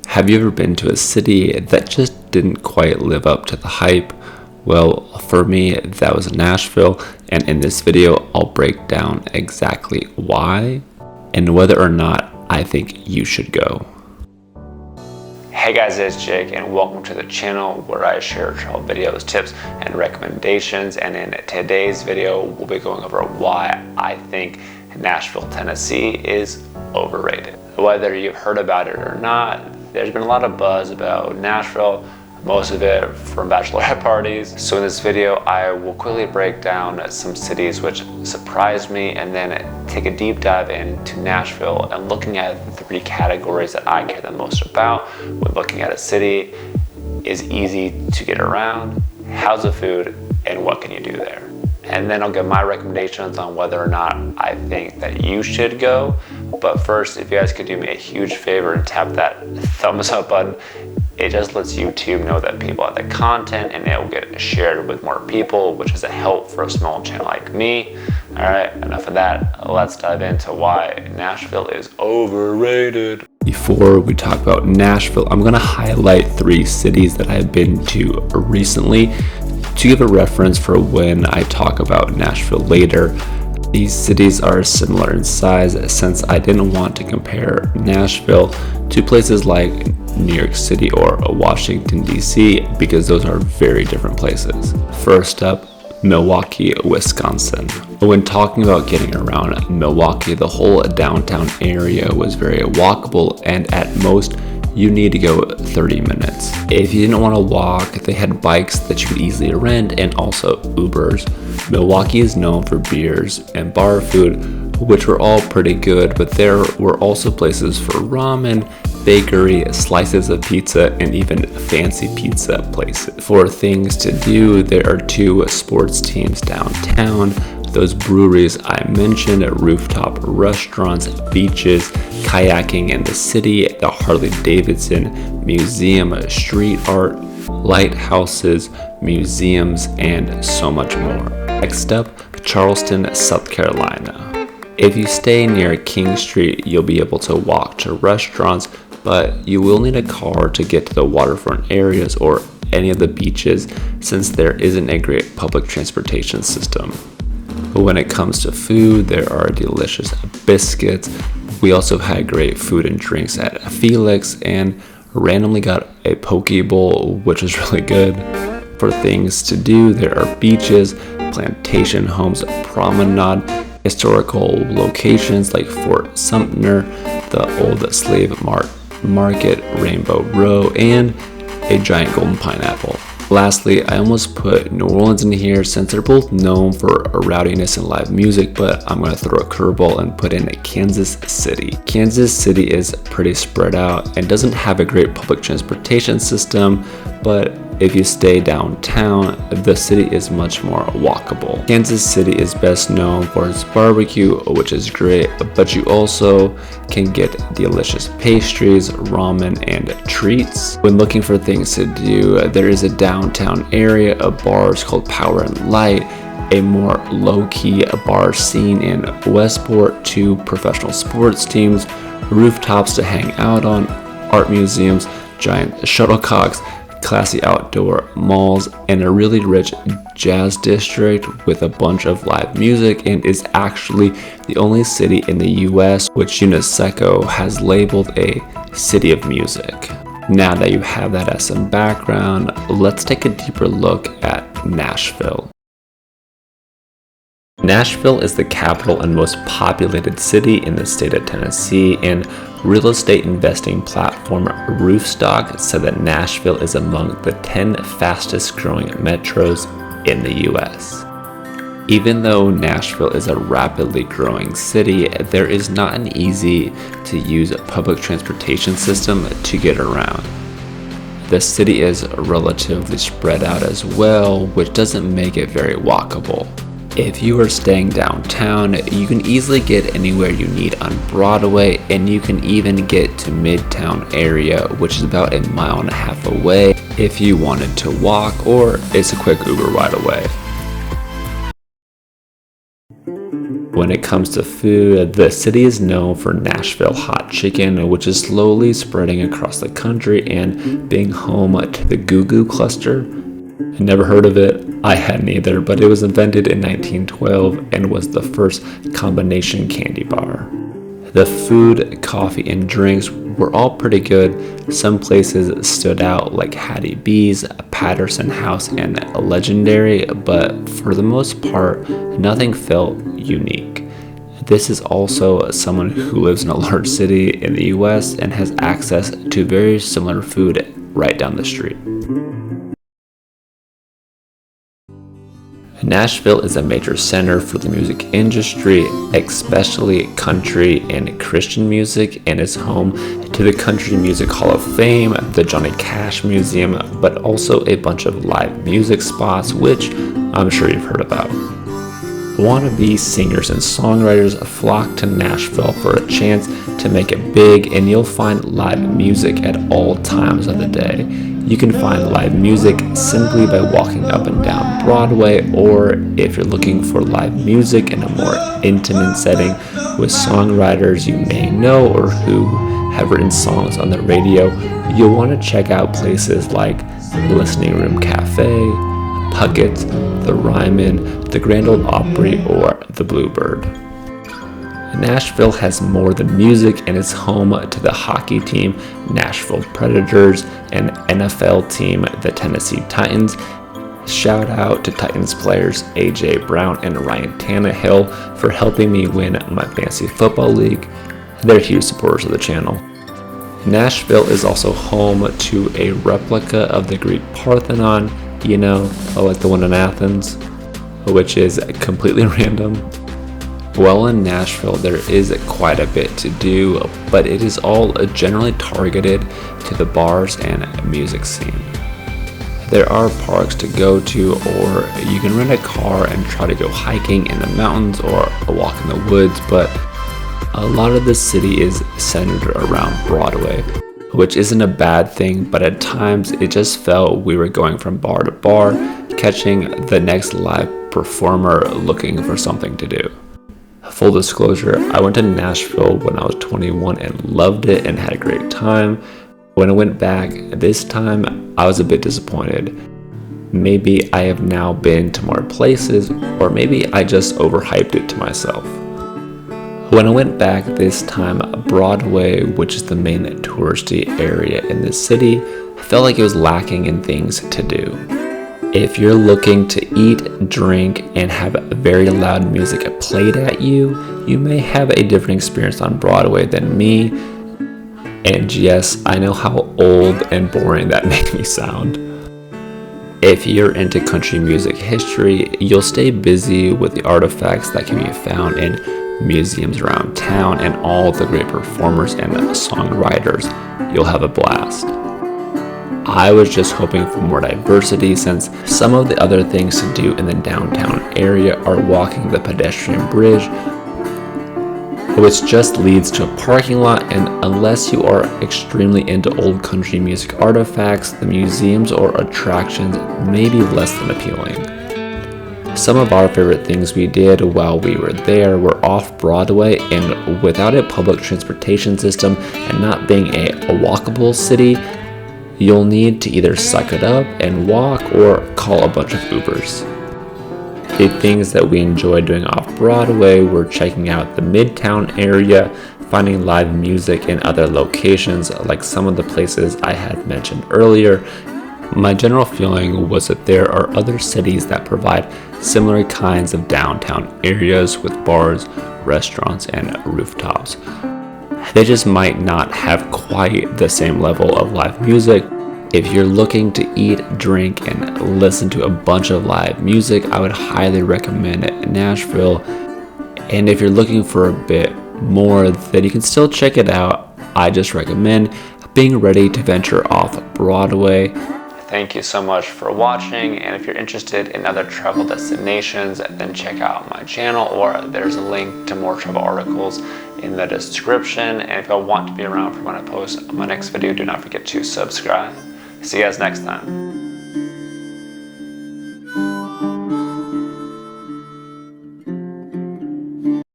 Have you ever been to a city that just didn't quite live up to the hype? Well, for me, that was Nashville, and in this video, I'll break down exactly why and whether or not I think you should go. Hey guys, it's Jake, and welcome to the channel where I share travel videos, tips, and recommendations. And in today's video, we'll be going over why I think Nashville, Tennessee is overrated. Whether you've heard about it or not, there's been a lot of buzz about Nashville, most of it from bachelorette parties. So in this video, I will quickly break down some cities which surprised me and then take a deep dive into Nashville and looking at the three categories that I care the most about when looking at a city. Is easy to get around, how's the food, and what can you do there? And then I'll give my recommendations on whether or not I think that you should go. But first, if you guys could do me a huge favor and tap that thumbs up button, it just lets YouTube know that people like the content and it will get shared with more people, which is a help for a small channel like me. All right, enough of that. Let's dive into why Nashville is overrated. Before we talk about Nashville, I'm gonna highlight three cities that I've been to recently to give a reference for when I talk about Nashville later. These cities are similar in size since I didn't want to compare Nashville to places like New York City or Washington, D.C. because those are very different places. First up, Milwaukee, Wisconsin. When talking about getting around Milwaukee, the whole downtown area was very walkable, and at most you need to go 30 minutes. If you didn't want to walk, they had bikes that you could easily rent and also Ubers. Milwaukee is known for beers and bar food, which were all pretty good, but there were also places for ramen, bakery, slices of pizza, and even fancy pizza places. For things to do, there are two sports teams downtown, those breweries I mentioned, rooftop restaurants, beaches, kayaking in the city, the Harley-Davidson Museum, street art, lighthouses, museums, and so much more. Next up, Charleston, South Carolina. If you stay near King Street, you'll be able to walk to restaurants, but you will need a car to get to the waterfront areas or any of the beaches since there isn't a great public transportation system. But when it comes to food, there are delicious biscuits. We also had great food and drinks at Felix and randomly got a poke bowl, which was really good. For things to do, there are beaches, plantation homes, promenade, historical locations like Fort Sumter, the old slave market, Rainbow Row, and a giant golden pineapple. Lastly, I almost put New Orleans in here since they're both known for rowdiness and live music, but I'm going to throw a curveball and put in Kansas City. Kansas City is pretty spread out and doesn't have a great public transportation system, but if you stay downtown, the city is much more walkable. Kansas City is best known for its barbecue, which is great, but you also can get delicious pastries, ramen, and treats. When looking for things to do, there is a downtown area of bars called Power and Light, a more low-key bar scene in Westport, two professional sports teams, rooftops to hang out on, art museums, giant shuttlecocks, classy outdoor malls, and a really rich jazz district with a bunch of live music, and is actually the only city in the US which UNESCO has labeled a city of music. Now that you have that as some background, let's take a deeper look at Nashville. Nashville is the capital and most populated city in the state of Tennessee, and real estate investing platform Roofstock said that Nashville is among the 10 fastest growing metros in the US. Even though Nashville is a rapidly growing city, there is not an easy to use public transportation system to get around. The city is relatively spread out as well, which doesn't make it very walkable. If you are staying downtown, you can easily get anywhere you need on Broadway, and you can even get to Midtown area, which is about 1.5 miles away if you wanted to walk, or it's a quick Uber ride away. When it comes to food, the city is known for Nashville hot chicken, which is slowly spreading across the country and being home to the Goo Goo cluster. I never heard of it. I hadn't either, but it was invented in 1912 and was the first combination candy bar. The food, coffee, and drinks were all pretty good. Some places stood out like Hattie B's, Patterson House, and Legendary, but for the most part, nothing felt unique. This is also someone who lives in a large city in the US and has access to very similar food right down the street. Nashville is a major center for the music industry, especially country and Christian music, and is home to the Country Music Hall of Fame, the Johnny Cash Museum, but also a bunch of live music spots, which I'm sure you've heard about. Wannabe singers and songwriters flock to Nashville for a chance to make it big, and you'll find live music at all times of the day. You can find live music simply by walking up and down Broadway, or if you're looking for live music in a more intimate setting with songwriters you may know or who have written songs on the radio, you'll want to check out places like Listening Room Cafe, Puckett's, the Ryman, the Grand Ole Opry, or the Bluebird. Nashville has more than music and is home to the hockey team Nashville Predators and NFL team the Tennessee Titans. Shout out to Titans players AJ Brown and Ryan Tannehill for helping me win my fantasy football league. They're huge supporters of the channel. Nashville is also home to a replica of the Greek Parthenon, like the one in Athens, which is completely random. Well, in Nashville, there is quite a bit to do, but it is all generally targeted to the bars and music scene. There are parks to go to, or you can rent a car and try to go hiking in the mountains or walk in the woods, but a lot of the city is centered around Broadway, which isn't a bad thing, but at times it just felt we were going from bar to bar, catching the next live performer looking for something to do. Full disclosure, I went to Nashville when I was 21 and loved it and had a great time. When I went back this time, I was a bit disappointed. Maybe I have now been to more places, or maybe I just overhyped it to myself. When I went back this time, Broadway, which is the main touristy area in the city, felt like it was lacking in things to do. If you're looking to eat, drink, and have very loud music played at you, you may have a different experience on Broadway than me. And yes, I know how old and boring that makes me sound. If you're into country music history, you'll stay busy with the artifacts that can be found in museums around town and all the great performers and songwriters. You'll have a blast. I was just hoping for more diversity, since some of the other things to do in the downtown area are walking the pedestrian bridge, which just leads to a parking lot, and unless you are extremely into old country music artifacts, the museums or attractions may be less than appealing. Some of our favorite things we did while we were there were off Broadway, and without a public transportation system and not being a walkable city, you'll need to either suck it up and walk or call a bunch of Ubers. The things that we enjoyed doing off Broadway were checking out the Midtown area, finding live music in other locations like some of the places I had mentioned earlier. My general feeling was that there are other cities that provide similar kinds of downtown areas with bars, restaurants, and rooftops. They just might not have quite the same level of live music. If you're looking to eat, drink, and listen to a bunch of live music, I would highly recommend Nashville. And if you're looking for a bit more, then you can still check it out. I just recommend being ready to venture off Broadway. Thank you so much for watching, and if you're interested in other travel destinations, then check out my channel, or there's a link to more travel articles in the description. And if you want to be around for when I post my next video, do not forget to subscribe. See you guys next time.